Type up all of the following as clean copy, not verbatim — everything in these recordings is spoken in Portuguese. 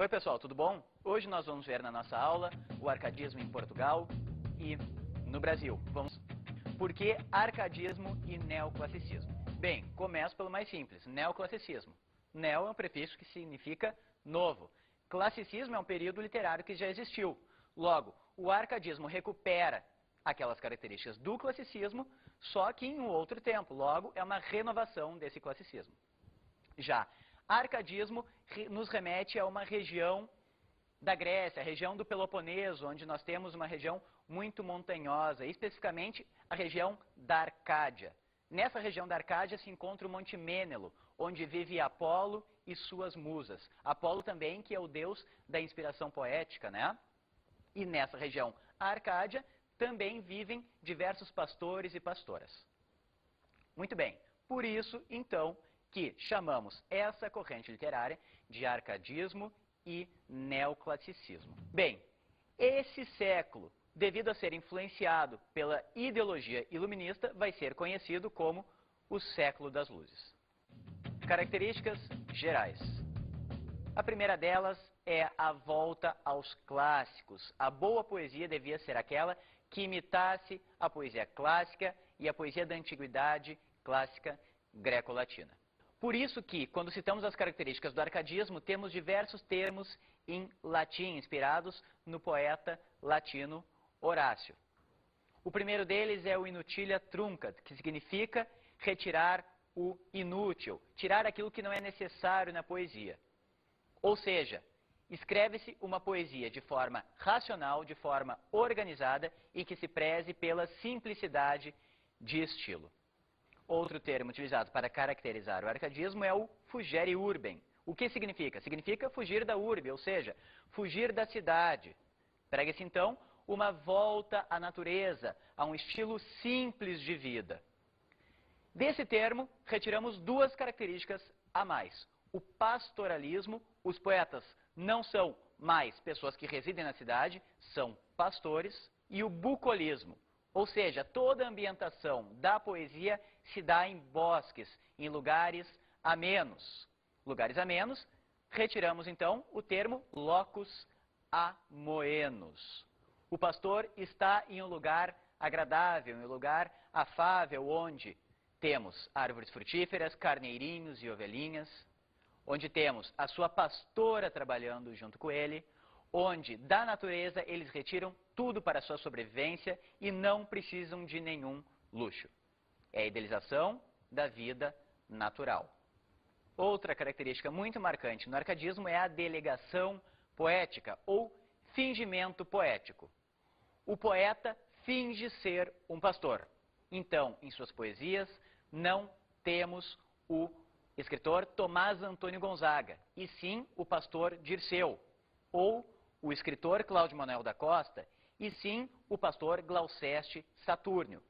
Oi pessoal, tudo bom? Hoje nós vamos ver na nossa aula o arcadismo em Portugal e no Brasil. Por que arcadismo e neoclassicismo? Bem, começo pelo mais simples, neoclassicismo. Neo é um prefixo que significa novo. Classicismo é um período literário que já existiu. Logo, o arcadismo recupera aquelas características do classicismo, só que em um outro tempo. Logo, é uma renovação desse classicismo. Já arcadismo nos remete a uma região da Grécia, a região do Peloponeso, onde nós temos uma região muito montanhosa, especificamente a região da Arcádia. Nessa região da Arcádia se encontra o Monte Mênelo, onde vive Apolo e suas musas. Apolo também, que é o deus da inspiração poética, né? E nessa região, a Arcádia, também vivem diversos pastores e pastoras. Muito bem, por isso, então, que chamamos essa corrente literária de arcadismo e neoclassicismo. Bem, esse século, devido a ser influenciado pela ideologia iluminista, vai ser conhecido como o século das luzes. Características gerais. A primeira delas é a volta aos clássicos. A boa poesia devia ser aquela que imitasse a poesia clássica e a poesia da antiguidade clássica greco-latina. Por isso que, quando citamos as características do arcadismo, temos diversos termos em latim, inspirados no poeta latino Horácio. O primeiro deles é o inutilia truncat, que significa retirar o inútil, tirar aquilo que não é necessário na poesia. Ou seja, escreve-se uma poesia de forma racional, de forma organizada e que se preze pela simplicidade de estilo. Outro termo utilizado para caracterizar o arcadismo é o fugere urbem. O que significa? Significa fugir da urbe, ou seja, fugir da cidade. Prega-se então uma volta à natureza, a um estilo simples de vida. Desse termo, retiramos duas características a mais. O pastoralismo, os poetas não são mais pessoas que residem na cidade, são pastores, e o bucolismo. Ou seja, toda a ambientação da poesia se dá em bosques, em lugares amenos. Lugares amenos, retiramos então o termo locus amoenos. O pastor está em um lugar agradável, em um lugar afável, onde temos árvores frutíferas, carneirinhos e ovelhinhas, onde temos a sua pastora trabalhando junto com ele, onde da natureza eles retiram tudo para a sua sobrevivência e não precisam de nenhum luxo. É a idealização da vida natural. Outra característica muito marcante no arcadismo é a delegação poética ou fingimento poético. O poeta finge ser um pastor. Então, em suas poesias, não temos o escritor Tomás Antônio Gonzaga, e sim o pastor Dirceu, ou o escritor Cláudio Manuel da Costa, e sim o pastor Glauceste Satúrnio.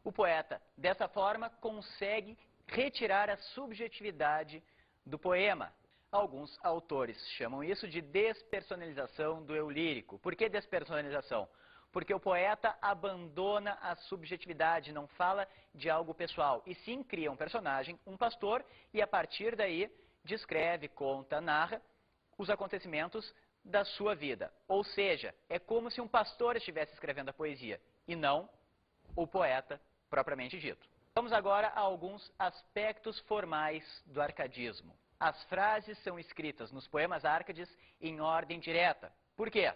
O poeta, dessa forma, consegue retirar a subjetividade do poema. Alguns autores chamam isso de despersonalização do eu lírico. Por que despersonalização? Porque o poeta abandona a subjetividade, não fala de algo pessoal, e sim cria um personagem, um pastor, e a partir daí descreve, conta, narra os acontecimentos da sua vida. Ou seja, é como se um pastor estivesse escrevendo a poesia, e não o poeta propriamente dito. Vamos agora a alguns aspectos formais do arcadismo. As frases são escritas nos poemas árcades em ordem direta. Por quê?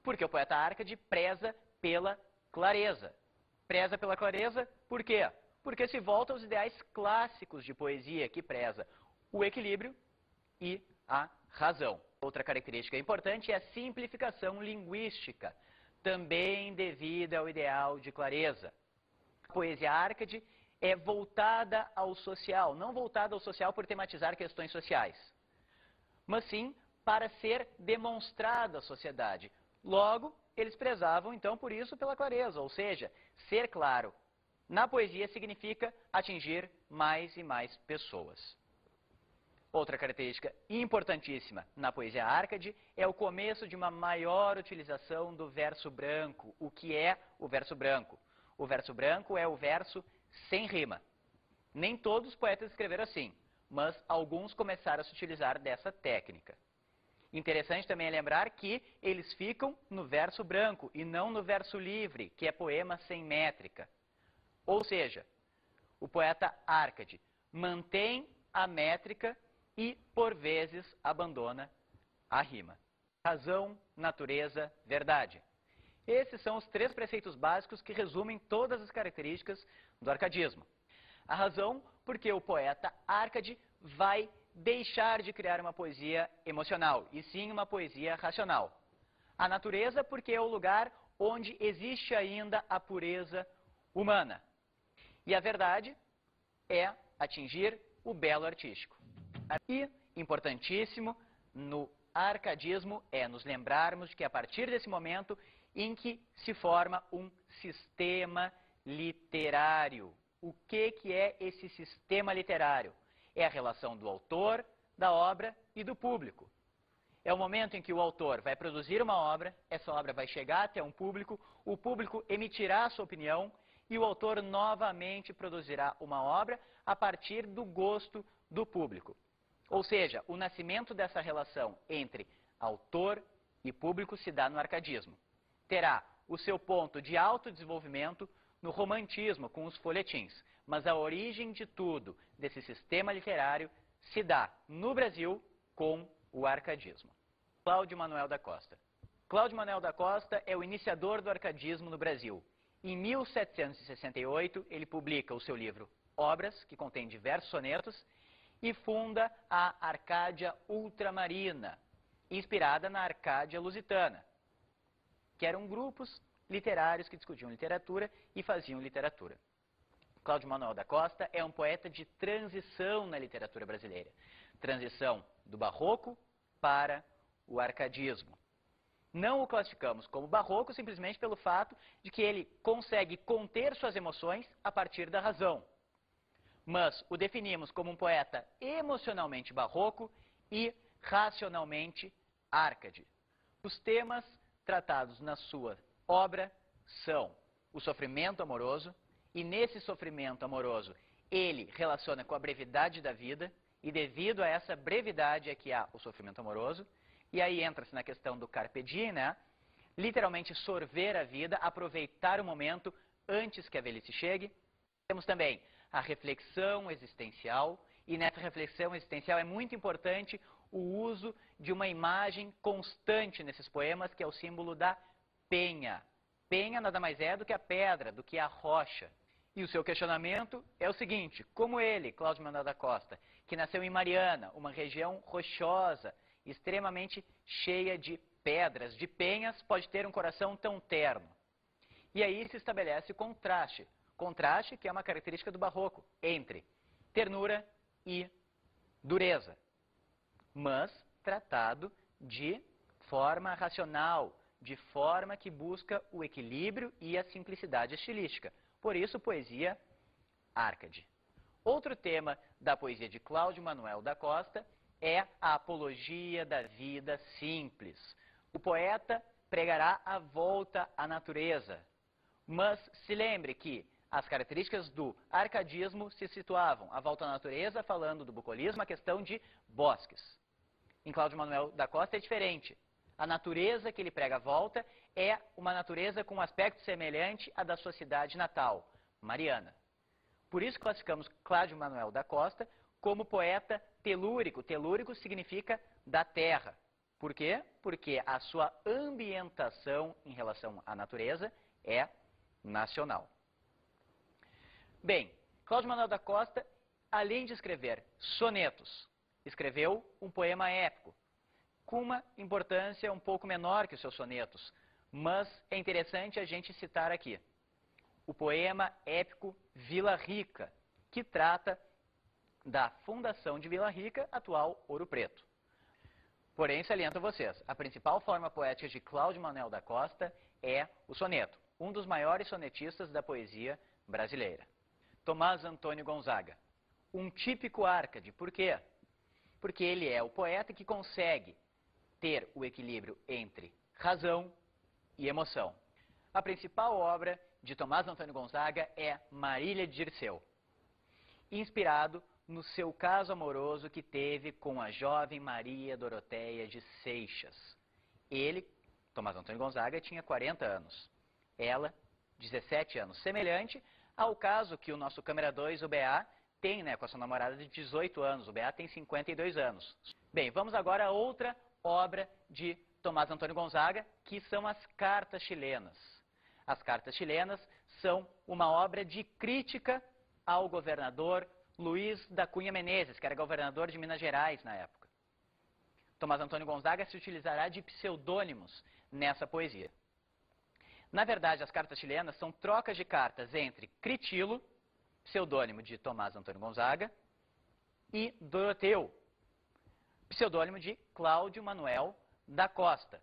Porque o poeta árcade preza pela clareza. Preza pela clareza por quê? Porque se volta aos ideais clássicos de poesia, que preza o equilíbrio e a razão. Outra característica importante é a simplificação linguística, também devida ao ideal de clareza. A poesia árcade é voltada ao social, não voltada ao social por tematizar questões sociais, mas sim para ser demonstrada à sociedade. Logo, eles prezavam, então, por isso, pela clareza, ou seja, ser claro na poesia significa atingir mais e mais pessoas. Outra característica importantíssima na poesia árcade é o começo de uma maior utilização do verso branco. O que é o verso branco? O verso branco é o verso sem rima. Nem todos os poetas escreveram assim, mas alguns começaram a se utilizar dessa técnica. Interessante também é lembrar que eles ficam no verso branco e não no verso livre, que é poema sem métrica. Ou seja, o poeta Árcade mantém a métrica e, por vezes, abandona a rima. Razão, natureza, verdade. Esses são os 3 preceitos básicos que resumem todas as características do arcadismo. A razão, porque o poeta Árcade vai deixar de criar uma poesia emocional, e sim uma poesia racional. A natureza, porque é o lugar onde existe ainda a pureza humana. E a verdade é atingir o belo artístico. E, importantíssimo, no arcadismo é nos lembrarmos de que a partir desse momento em que se forma um sistema literário. O que é esse sistema literário? É a relação do autor, da obra e do público. É o momento em que o autor vai produzir uma obra, essa obra vai chegar até um público, o público emitirá a sua opinião e o autor novamente produzirá uma obra a partir do gosto do público. Ou seja, o nascimento dessa relação entre autor e público se dá no arcadismo. Terá o seu ponto de autodesenvolvimento no romantismo, com os folhetins. Mas a origem de tudo, desse sistema literário, se dá no Brasil com o arcadismo. Cláudio Manuel da Costa. Cláudio Manuel da Costa é o iniciador do arcadismo no Brasil. Em 1768, ele publica o seu livro Obras, que contém diversos sonetos, e funda a Arcádia Ultramarina, inspirada na Arcádia Lusitana, que eram grupos literários que discutiam literatura e faziam literatura. Cláudio Manuel da Costa é um poeta de transição na literatura brasileira. Transição do barroco para o arcadismo. Não o classificamos como barroco simplesmente pelo fato de que ele consegue conter suas emoções a partir da razão. Mas o definimos como um poeta emocionalmente barroco e racionalmente árcade. Os temas tratados na sua obra são o sofrimento amoroso, e nesse sofrimento amoroso ele relaciona com a brevidade da vida, e devido a essa brevidade é que há o sofrimento amoroso, e aí entra-se na questão do carpe diem, né? Literalmente sorver a vida, aproveitar o momento antes que a velhice chegue. Temos também a reflexão existencial, e nessa reflexão existencial é muito importante o uso de uma imagem constante nesses poemas, que é o símbolo da penha. Penha nada mais é do que a pedra, do que a rocha. E o seu questionamento é o seguinte: como ele, Cláudio Manuel da Costa, que nasceu em Mariana, uma região rochosa, extremamente cheia de pedras, de penhas, pode ter um coração tão terno? E aí se estabelece o contraste. Contraste que é uma característica do barroco, entre ternura e dureza, mas tratado de forma racional, de forma que busca o equilíbrio e a simplicidade estilística. Por isso, poesia árcade. Outro tema da poesia de Cláudio Manuel da Costa é a apologia da vida simples. O poeta pregará a volta à natureza, mas se lembre que as características do arcadismo se situavam, a volta à natureza, falando do bucolismo, a questão de bosques. Em Cláudio Manuel da Costa é diferente. A natureza que ele prega a volta é uma natureza com um aspecto semelhante à da sua cidade natal, Mariana. Por isso classificamos Cláudio Manuel da Costa como poeta telúrico. Telúrico significa da terra. Por quê? Porque a sua ambientação em relação à natureza é nacional. Bem, Cláudio Manuel da Costa, além de escrever sonetos, escreveu um poema épico, com uma importância um pouco menor que os seus sonetos, mas é interessante a gente citar aqui o poema épico Vila Rica, que trata da fundação de Vila Rica, atual Ouro Preto. Porém, saliento a vocês, a principal forma poética de Cláudio Manuel da Costa é o soneto, um dos maiores sonetistas da poesia brasileira. Tomás Antônio Gonzaga, um típico árcade. Por quê? Porque ele é o poeta que consegue ter o equilíbrio entre razão e emoção. A principal obra de Tomás Antônio Gonzaga é Marília de Dirceu, inspirado no seu caso amoroso que teve com a jovem Maria Doroteia de Seixas. Ele, Tomás Antônio Gonzaga, tinha 40 anos. Ela, 17 anos. Semelhante ao caso que o nosso câmera 2, o BA, tem, né, com a sua namorada de 18 anos. O BA tem 52 anos. Bem, vamos agora a outra obra de Tomás Antônio Gonzaga, que são as Cartas Chilenas. As Cartas Chilenas são uma obra de crítica ao governador Luiz da Cunha Menezes, que era governador de Minas Gerais na época. Tomás Antônio Gonzaga se utilizará de pseudônimos nessa poesia. Na verdade, as Cartas Chilenas são trocas de cartas entre Critilo, pseudônimo de Tomás Antônio Gonzaga, e Doroteu, pseudônimo de Cláudio Manuel da Costa.